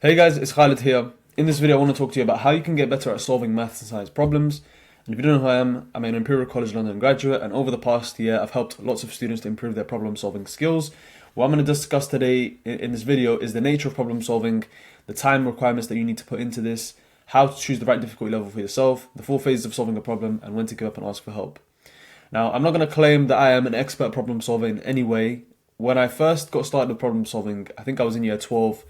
Hey guys, it's Khalid here. In this video I want to talk to you about how you can get better at solving maths and science problems. And if you don't know who I am, I'm an Imperial College London graduate, and over the past year I've helped lots of students to improve their problem solving skills. What I'm going to discuss today in this video is the nature of problem solving, the time requirements that you need to put into this, how to choose the right difficulty level for yourself, the 4 phases of solving a problem, and when to give up and ask for help. Now, I'm not going to claim that I am an expert at problem solving in any way. When I first got started with problem solving, I think I was in year 12,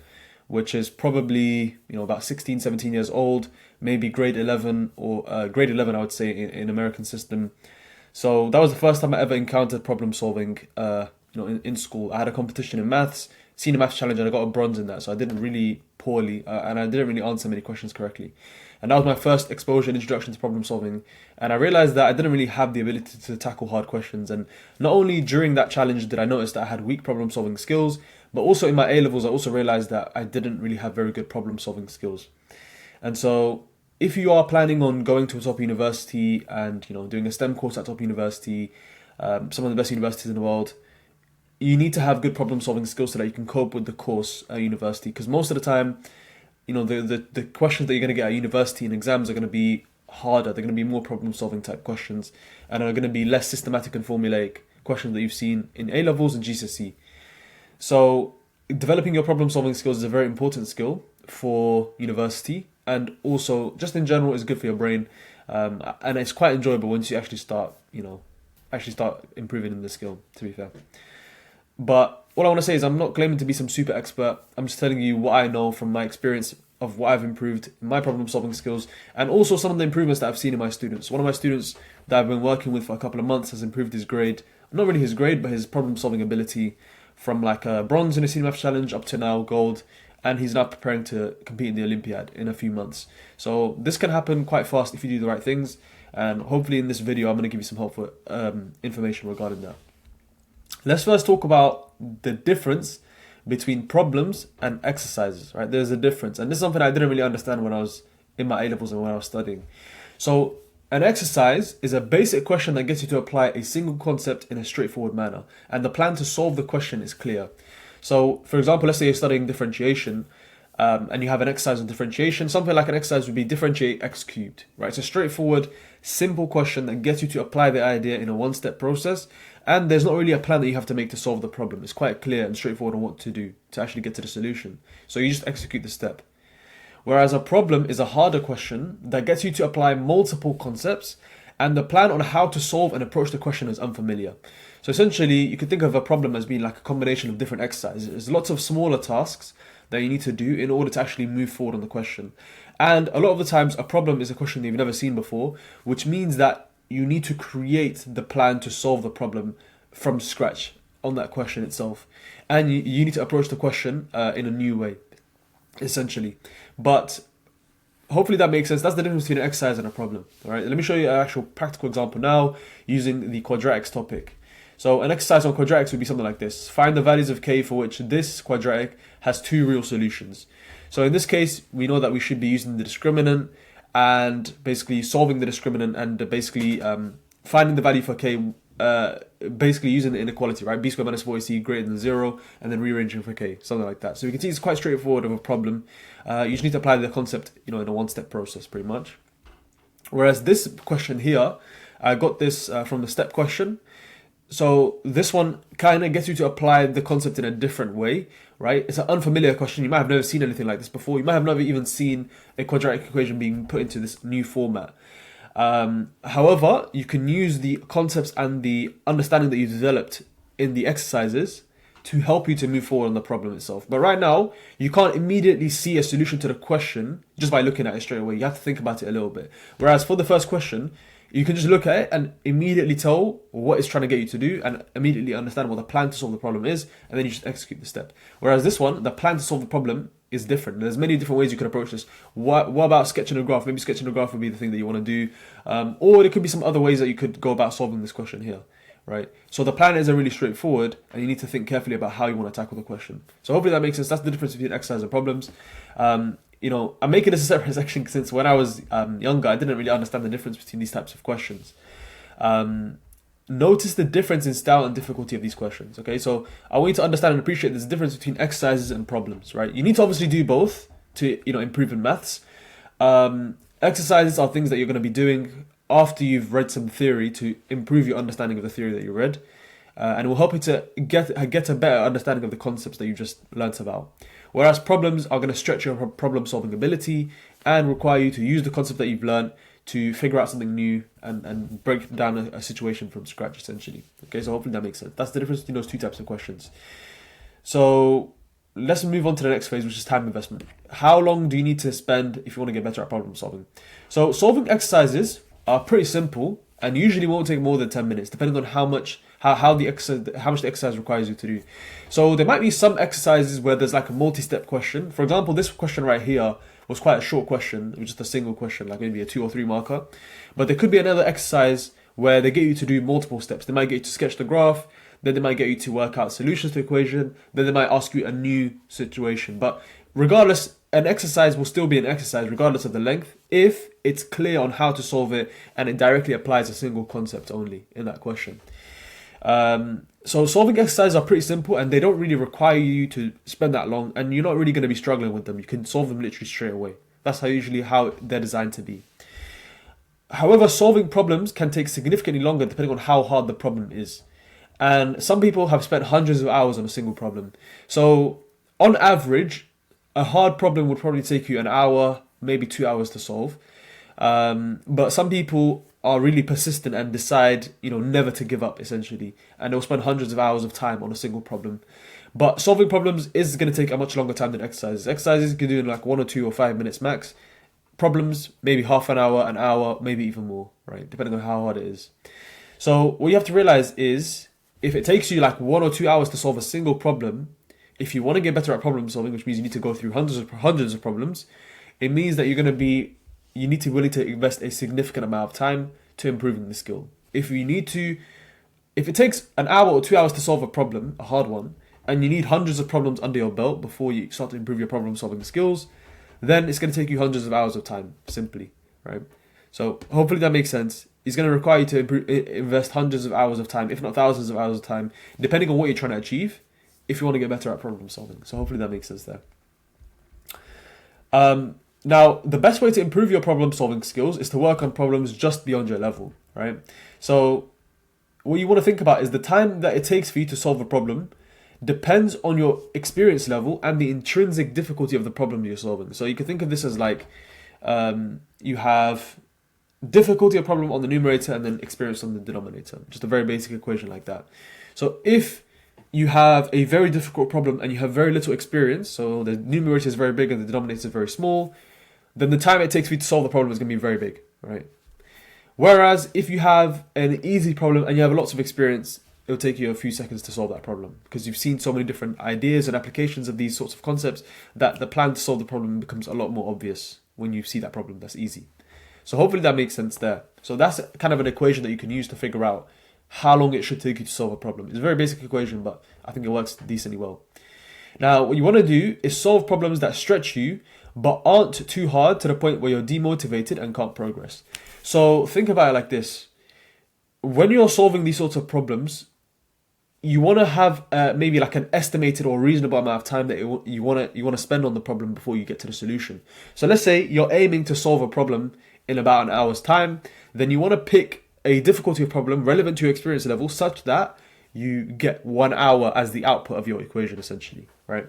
which is probably, about 16, 17 years old, maybe grade 11 or grade 11, I would say, in American system. So that was the first time I ever encountered problem solving, in school. I had a competition in maths, senior maths challenge, and I got a bronze in that. So I did really poorly, and I didn't really answer many questions correctly. And that was my first exposure and introduction to problem solving. And I realized that I didn't really have the ability to tackle hard questions. And not only during that challenge did I notice that I had weak problem solving skills, but also in my A-levels, I also realized that I didn't really have very good problem solving skills. And so if you are planning on going to a top university and, doing a STEM course at top university, some of the best universities in the world, you need to have good problem solving skills so that you can cope with the course at university. Because most of the time, the questions that you're going to get at university and exams are going to be harder. They're going to be more problem solving type questions and are going to be less systematic and formulaic questions that you've seen in A-levels and GCSE. So developing your problem solving skills is a very important skill for university, and also just in general is good for your brain. And it's quite enjoyable once you actually start improving in the skill, to be fair. But what I want to say is I'm not claiming to be some super expert. I'm just telling you what I know from my experience of what I've improved in my problem solving skills, and also some of the improvements that I've seen in my students. One of my students that I've been working with for a couple of months has improved his grade. Not really his grade, but his problem solving ability from like a bronze in a senior maths challenge up to now gold. And he's now preparing to compete in the Olympiad in a few months. So this can happen quite fast if you do the right things. And hopefully in this video, I'm going to give you some helpful information regarding that. Let's first talk about the difference between problems and exercises, right? There's a difference. And this is something I didn't really understand when I was in my A-levels and when I was studying. So an exercise is a basic question that gets you to apply a single concept in a straightforward manner. And the plan to solve the question is clear. So, for example, let's say you're studying differentiation and you have an exercise on differentiation. Something like an exercise would be differentiate x cubed, right? It's a straightforward, simple question that gets you to apply the idea in a one-step process. And there's not really a plan that you have to make to solve the problem. It's quite clear and straightforward on what to do to actually get to the solution. So you just execute the step. Whereas a problem is a harder question that gets you to apply multiple concepts, and the plan on how to solve and approach the question is unfamiliar. So essentially, you could think of a problem as being like a combination of different exercises. There's lots of smaller tasks that you need to do in order to actually move forward on the question. And a lot of the times, a problem is a question that you've never seen before, which means that you need to create the plan to solve the problem from scratch on that question itself. And you need to approach the question in a new way, essentially. But hopefully that makes sense. That's the difference between an exercise and a problem. All right, let me show you an actual practical example now using the quadratics topic. So an exercise on quadratics would be something like this. Find the values of k for which this quadratic has 2 real solutions. So in this case, we know that we should be using the discriminant and basically solving the discriminant and basically finding the value for k, basically using the inequality, right? B squared minus 4ac greater than 0, and then rearranging for k, something like that. So you can see it's quite straightforward of a problem. You just need to apply the concept, in a one-step process, pretty much. Whereas this question here, I got this from the step question. So this one kind of gets you to apply the concept in a different way, right? It's an unfamiliar question. You might have never seen anything like this before. You might have never even seen a quadratic equation being put into this new format. However, you can use the concepts and the understanding that you developed in the exercises to help you to move forward on the problem itself. But right now, you can't immediately see a solution to the question just by looking at it straight away. You have to think about it a little bit. Whereas for the first question, you can just look at it and immediately tell what it's trying to get you to do and immediately understand what the plan to solve the problem is, and then you just execute the step. Whereas this one, the plan to solve the problem is different. There's many different ways you could approach this. What about sketching a graph? Maybe sketching a graph would be the thing that you want to do. Or there could be some other ways that you could go about solving this question here, right? So the plan isn't really straightforward, and you need to think carefully about how you want to tackle the question. So hopefully that makes sense. That's the difference between exercise and problems. I'm making this a separate section since when I was younger, I didn't really understand the difference between these types of questions. Notice the difference in style and difficulty of these questions, okay? So I want you to understand and appreciate there's a difference between exercises and problems, right? You need to obviously do both, to improve in maths. Exercises are things that you're going to be doing after you've read some theory to improve your understanding of the theory that you read, and it will help you to get a better understanding of the concepts that you just learnt about. Whereas problems are going to stretch your problem solving ability and require you to use the concept that you've learned to figure out something new and break down a situation from scratch, essentially. Okay, so hopefully that makes sense. That's the difference between those two types of questions. So let's move on to the next phase, which is time investment. How long do you need to spend if you want to get better at problem solving? So solving exercises are pretty simple and usually won't take more than 10 minutes, depending on how much the exercise requires you to do. So there might be some exercises where there's like a multi-step question. For example, this question right here was quite a short question. It was just a single question, like maybe a 2 or 3 marker. But there could be another exercise where they get you to do multiple steps. They might get you to sketch the graph, then they might get you to work out solutions to the equation, then they might ask you a new situation. But regardless, an exercise will still be an exercise regardless of the length if it's clear on how to solve it and it directly applies a single concept only in that question. So solving exercises are pretty simple and they don't really require you to spend that long, and you're not really going to be struggling with them. You can solve them literally straight away. That's how they're designed to be. However, solving problems can take significantly longer depending on how hard the problem is. And some people have spent hundreds of hours on a single problem. So on average, a hard problem would probably take you an hour, maybe 2 hours to solve. But some people are really persistent and decide, never to give up, essentially. And they'll spend hundreds of hours of time on a single problem. But solving problems is going to take a much longer time than exercises. Exercises you can do in like 1 or 2 or 5 minutes max. Problems, maybe half an hour, maybe even more, right? Depending on how hard it is. So what you have to realize is, if it takes you like 1 or 2 hours to solve a single problem, if you want to get better at problem solving, which means you need to go through hundreds of problems, it means that you need to be willing to invest a significant amount of time to improving the skill. If it takes an hour or 2 hours to solve a problem, a hard one, and you need hundreds of problems under your belt before you start to improve your problem solving skills, then it's going to take you hundreds of hours of time, simply, right? So hopefully that makes sense. It's going to require you to invest hundreds of hours of time, if not thousands of hours of time, depending on what you're trying to achieve, if you want to get better at problem solving. So hopefully that makes sense there. Now, the best way to improve your problem solving skills is to work on problems just beyond your level, right? So what you want to think about is the time that it takes for you to solve a problem depends on your experience level and the intrinsic difficulty of the problem you're solving. So you can think of this as like you have difficulty of problem on the numerator and then experience on the denominator. Just a very basic equation like that. So if you have a very difficult problem and you have very little experience, so the numerator is very big and the denominator is very small, then the time it takes for you to solve the problem is going to be very big, right? Whereas if you have an easy problem and you have lots of experience, it'll take you a few seconds to solve that problem because you've seen so many different ideas and applications of these sorts of concepts that the plan to solve the problem becomes a lot more obvious when you see that problem that's easy. So hopefully that makes sense there. So that's kind of an equation that you can use to figure out how long it should take you to solve a problem. It's a very basic equation, but I think it works decently well. Now, what you want to do is solve problems that stretch you, but aren't too hard to the point where you're demotivated and can't progress. So think about it like this. When you're solving these sorts of problems, you want to have maybe like an estimated or reasonable amount of time that you want to spend on the problem before you get to the solution. So let's say you're aiming to solve a problem in about an hour's time, then you want to pick a difficulty of problem relevant to your experience level such that you get 1 hour as the output of your equation, essentially, right?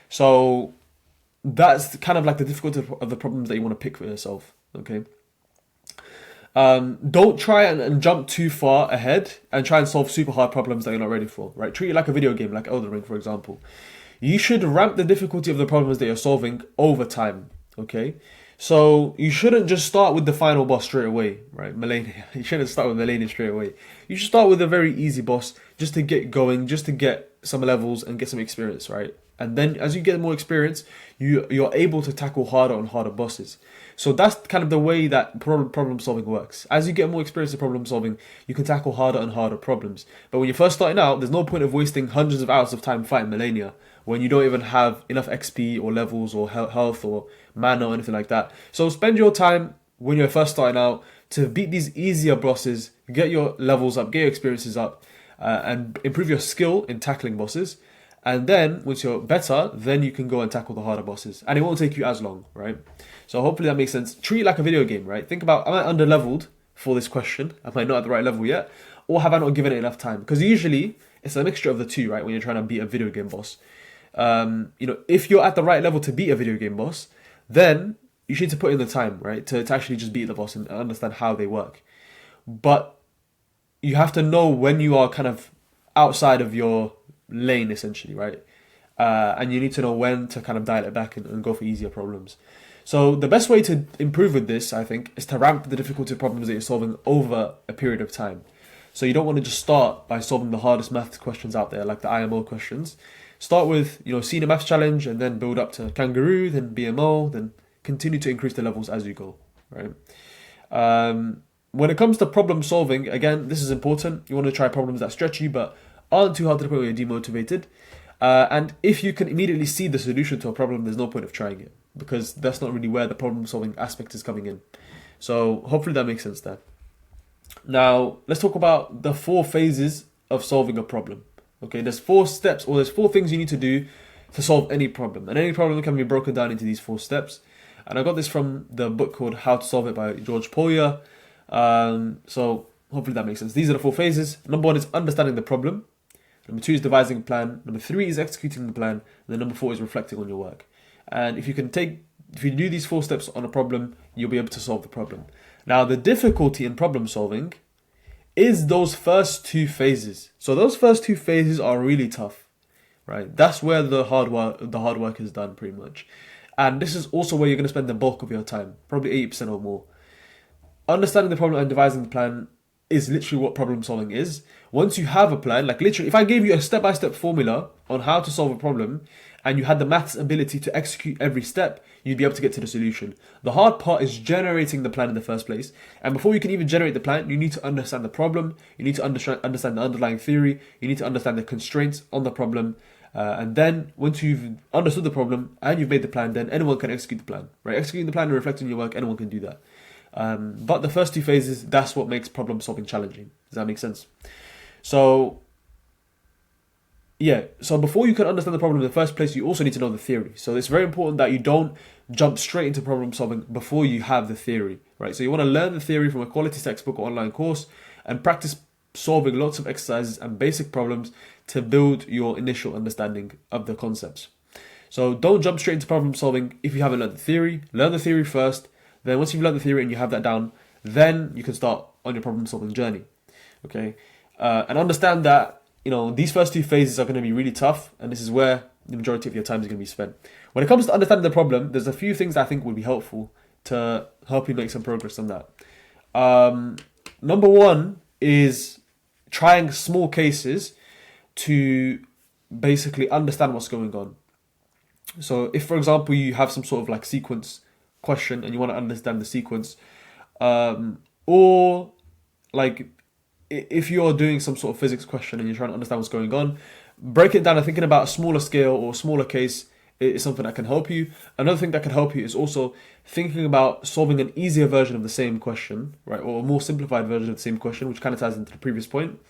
So that's kind of like the difficulty of the problems that you want to pick for yourself, okay? Don't try and jump too far ahead and try and solve super hard problems that you're not ready for, right? Treat it like a video game, like Elden Ring, for example. You should ramp the difficulty of the problems that you're solving over time, okay? So you shouldn't just start with the final boss straight away, right? Malenia. You shouldn't start with Malenia straight away. You should start with a very easy boss just to get going, just to get some levels and get some experience, right? And then as you get more experience, you're able to tackle harder and harder bosses. So that's kind of the way that problem solving works. As you get more experience in problem solving, you can tackle harder and harder problems. But when you're first starting out, there's no point of wasting hundreds of hours of time fighting Malenia when you don't even have enough XP or levels or health or mana or anything like that. So spend your time when you're first starting out to beat these easier bosses, get your levels up, get your experiences up, and improve your skill in tackling bosses. And then once you're better, then you can go and tackle the harder bosses, and it won't take you as long, right? So hopefully that makes sense. Treat it like a video game, right? Think about, am I under leveled for this question? Am I not at the right level yet? Or have I not given it enough time? Because usually it's a mixture of the two, right? When you're trying to beat a video game boss. If you're at the right level to beat a video game boss, then you need to put in the time, right? To actually just beat the boss and understand how they work. But you have to know when you are kind of outside of your lane, essentially, right? And you need to know when to kind of dial it back and go for easier problems. So the best way to improve with this, I think, is to ramp the difficulty of problems that you're solving over a period of time. So you don't want to just start by solving the hardest maths questions out there, like the IMO questions. Start with, senior maths challenge, and then build up to kangaroo, then BMO, then continue to increase the levels as you go, right? When it comes to problem solving, again, this is important. You want to try problems that stretch you, but aren't too hard to the point where you're demotivated. And if you can immediately see the solution to a problem, there's no point of trying it, because that's not really where the problem solving aspect is coming in. So hopefully that makes sense there. Now, let's talk about the 4 phases of solving a problem. Okay, there's 4 steps, or there's 4 things you need to do to solve any problem. And any problem can be broken down into these 4 steps. And I got this from the book called How to Solve It by George Polya. So hopefully that makes sense. These are the 4 phases. Number 1 is understanding the problem. Number 2 is devising a plan. Number 3 is executing the plan. And then number 4 is reflecting on your work. And if you do these 4 steps on a problem, you'll be able to solve the problem. Now, the difficulty in problem solving is those first 2 phases. So those first 2 phases are really tough, right? That's where the hard work is done, pretty much. And this is also where you're going to spend the bulk of your time, probably 80% or more. Understanding the problem and devising the plan is literally what problem solving is. Once you have a plan, like literally, if I gave you a step-by-step formula on how to solve a problem, and you had the maths ability to execute every step, you'd be able to get to the solution. The hard part is generating the plan in the first place. And before you can even generate the plan, you need to understand the problem. You need to understand the underlying theory. You need to understand the constraints on the problem. And then once you've understood the problem and you've made the plan, then anyone can execute the plan, right? Executing the plan and reflecting on your work, anyone can do that. But the first 2 phases, that's what makes problem solving challenging. Does that make sense? So before you can understand the problem in the first place, you also need to know the theory. So it's very important that you don't jump straight into problem solving before you have the theory, right? So you want to learn the theory from a quality textbook or online course and practice solving lots of exercises and basic problems to build your initial understanding of the concepts. So don't jump straight into problem solving if you haven't learned the theory. Learn the theory first. Then once you've learned the theory and you have that down, then you can start on your problem solving journey, okay? And understand that these first 2 phases are going to be really tough, and this is where the majority of your time is going to be spent. When it comes to understanding the problem, there's a few things I think would be helpful to help you make some progress on that. Number 1 is trying small cases to basically understand what's going on. So if, for example, you have some sort of like sequence question and you want to understand the sequence, or like if you're doing some sort of physics question and you're trying to understand what's going on, break it down and thinking about a smaller scale or smaller case is something that can help you. Another thing that can help you is also thinking about solving an easier version of the same question, right? Or a more simplified version of the same question, which kind of ties into the previous point.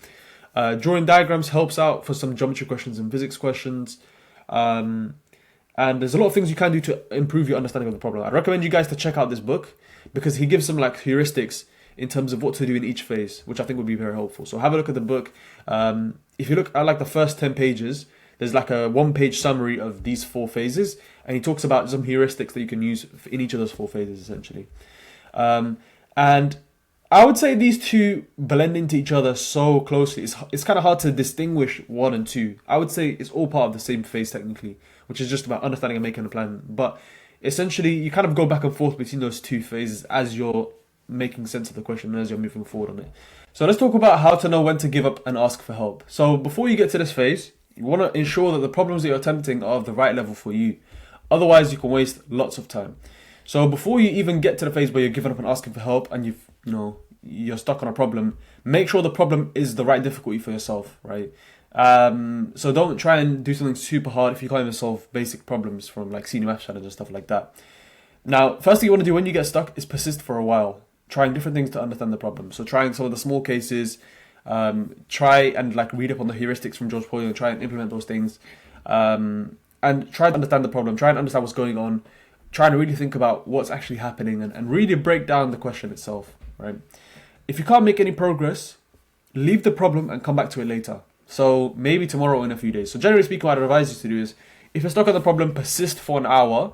Drawing diagrams helps out for some geometry questions and physics questions. And there's a lot of things you can do to improve your understanding of the problem. I recommend you guys to check out this book because he gives some like heuristics in terms of what to do in each phase, which I think would be very helpful. So have a look at the book. If you look at like the first 10 pages, there's like a 1-page summary of these 4 phases, and he talks about some heuristics that you can use in each of those 4 phases, essentially. And I would say these 2 blend into each other so closely. It's kind of hard to distinguish 1 and 2. I would say it's all part of the same phase technically, which is just about understanding and making a plan. But essentially, you kind of go back and forth between those 2 phases as you're making sense of the question and as you're moving forward on it. So let's talk about how to know when to give up and ask for help. So before you get to this phase, you want to ensure that the problems that you're attempting are of the right level for you. Otherwise, you can waste lots of time. So before you even get to the phase where you're giving up and asking for help and you're stuck on a problem, make sure the problem is the right difficulty for yourself, right? So don't try and do something super hard if you can't even solve basic problems from like senior maths challenge and stuff like that. Now, first thing you want to do when you get stuck is persist for a while, trying different things to understand the problem. So trying some of the small cases, try and like read up on the heuristics from George Polya and try and implement those things. And try to understand the problem, try and understand what's going on, try and really think about what's actually happening, and really break down the question itself, right? If you can't make any progress, leave the problem and come back to it later. So maybe tomorrow or in a few days. So generally speaking, what I'd advise you to do is, if you're stuck on the problem, persist for an hour.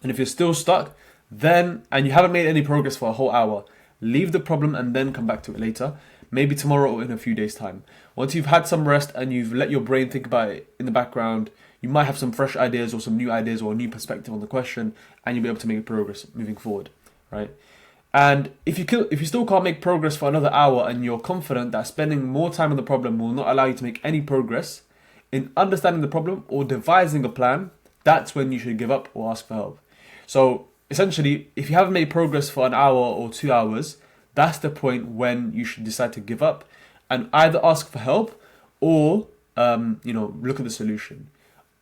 And if you're still stuck, then, and you haven't made any progress for a whole hour, leave the problem and then come back to it later. Maybe tomorrow or in a few days' time. Once you've had some rest and you've let your brain think about it in the background, you might have some fresh ideas or some new ideas or a new perspective on the question, and you'll be able to make progress moving forward, right? And if you still can't make progress for another hour and you're confident that spending more time on the problem will not allow you to make any progress in understanding the problem or devising a plan, that's when you should give up or ask for help. So essentially, if you haven't made progress for an hour or 2 hours, that's the point when you should decide to give up and either ask for help or look at the solution.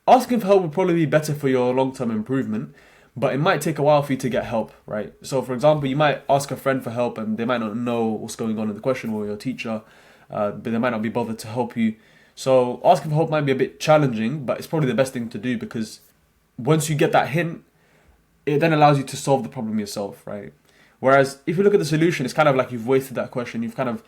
Asking for help will probably be better for your long-term improvement, but it might take a while for you to get help, right? So for example, you might ask a friend for help and they might not know what's going on in the question, or your teacher, but they might not be bothered to help you. So asking for help might be a bit challenging, but it's probably the best thing to do, because once you get that hint, it then allows you to solve the problem yourself, right? Whereas if you look at the solution, it's kind of like you've wasted that question. You've kind of,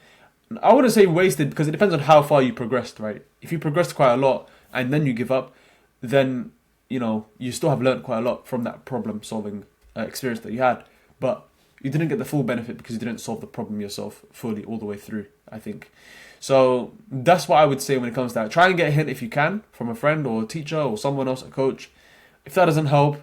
I wouldn't say wasted, because it depends on how far you progressed, right? If you progressed quite a lot and then you give up, then you still have learned quite a lot from that problem solving experience that you had, but you didn't get the full benefit because you didn't solve the problem yourself fully all the way through, I think. So that's what I would say when it comes to that. Try and get a hint if you can from a friend or a teacher or someone else, a coach. If that doesn't help,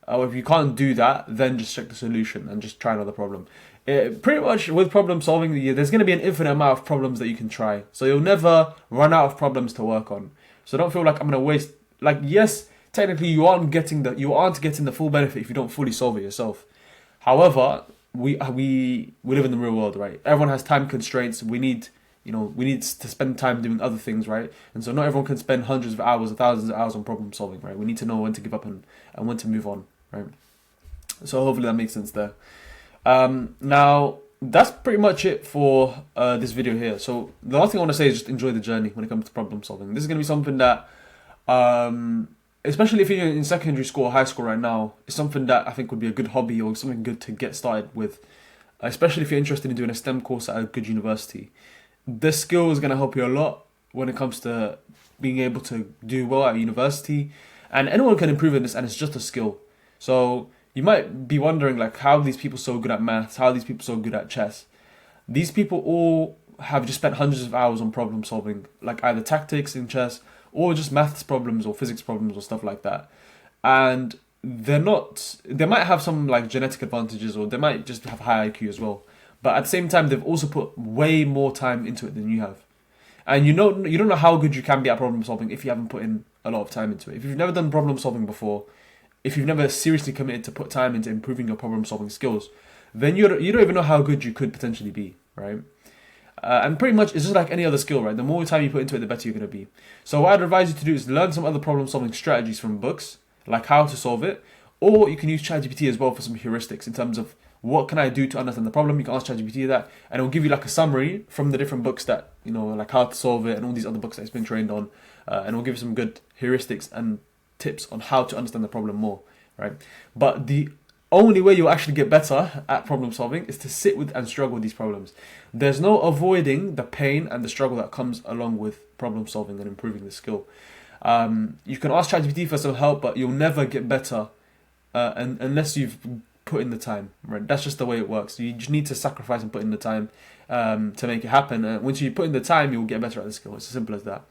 or if you can't do that, then just check the solution and just try another problem. Pretty much with problem solving, there's going to be an infinite amount of problems that you can try. So you'll never run out of problems to work on. So don't feel like I'm going to waste, yes, technically you aren't getting the full benefit if you don't fully solve it yourself. However, we live in the real world, right? Everyone has time constraints. We need to spend time doing other things, right? And so not everyone can spend hundreds of hours or thousands of hours on problem solving, right? We need to know when to give up and when to move on, right? So hopefully that makes sense there. Now, that's pretty much it for this video here. So the last thing I want to say is just enjoy the journey when it comes to problem solving. This is going to be something that, especially if you're in secondary school or high school right now, it's something that I think would be a good hobby or something good to get started with, especially if you're interested in doing a STEM course at a good university. This skill is going to help you a lot when it comes to being able to do well at university, and anyone can improve in this, and it's just a skill. So you might be wondering, how are these people so good at maths? How are these people so good at chess? These people all have just spent hundreds of hours on problem solving, either tactics in chess or just maths problems or physics problems or stuff like that. And they might have some genetic advantages, or they might just have high IQ as well. But at the same time, they've also put way more time into it than you have. And you don't know how good you can be at problem solving if you haven't put in a lot of time into it. If you've never done problem solving before, if you've never seriously committed to put time into improving your problem solving skills, then you don't even know how good you could potentially be, right? And pretty much it's just like any other skill, right? The more time you put into it, the better you're going to be. So what I'd advise you to do is learn some other problem solving strategies from books, like how to solve it, or you can use ChatGPT as well for some heuristics in terms of what can I do to understand the problem. You can ask ChatGPT that, and it will give you a summary from the different books that, how to solve it and all these other books that it's been trained on, and it will give you some good heuristics and tips on how to understand the problem more, right? But the only way you'll actually get better at problem solving is to sit with and struggle with these problems. There's no avoiding the pain and the struggle that comes along with problem solving and improving the skill. You can ask ChatGPT for some help, but you'll never get better unless you've put in the time, right? That's just the way it works. You just need to sacrifice and put in the time to make it happen. Once you put in the time, you'll get better at the skill. It's as simple as that.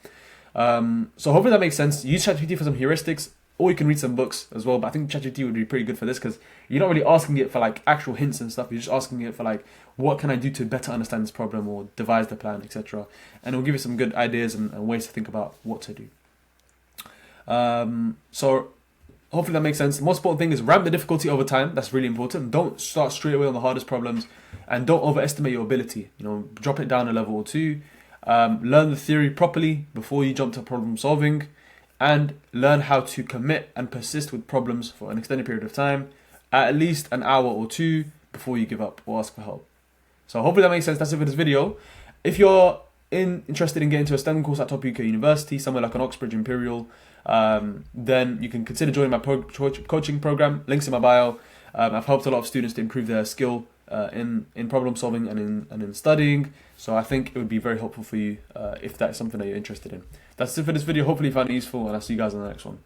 So hopefully that makes sense. Use ChatGPT for some heuristics, or you can read some books as well. But I think ChatGPT would be pretty good for this, because you're not really asking it for actual hints and stuff. You're just asking it for what can I do to better understand this problem or devise the plan, etc. And it'll give you some good ideas and ways to think about what to do. So hopefully that makes sense. The most important thing is ramp the difficulty over time. That's really important. Don't start straight away on the hardest problems, and don't overestimate your ability. Drop it down a level or two. Learn the theory properly before you jump to problem solving, and learn how to commit and persist with problems for an extended period of time, at least an hour or two before you give up or ask for help. So hopefully that makes sense. That's it for this video. If you're interested in getting into a STEM course at Top UK University, somewhere like an Oxbridge Imperial, then you can consider joining my coaching program. Links in my bio. I've helped a lot of students to improve their skill in problem solving and in studying. So I think it would be very helpful for you if that's something that you're interested in. That's it for this video. Hopefully you found it useful, and I'll see you guys on the next one.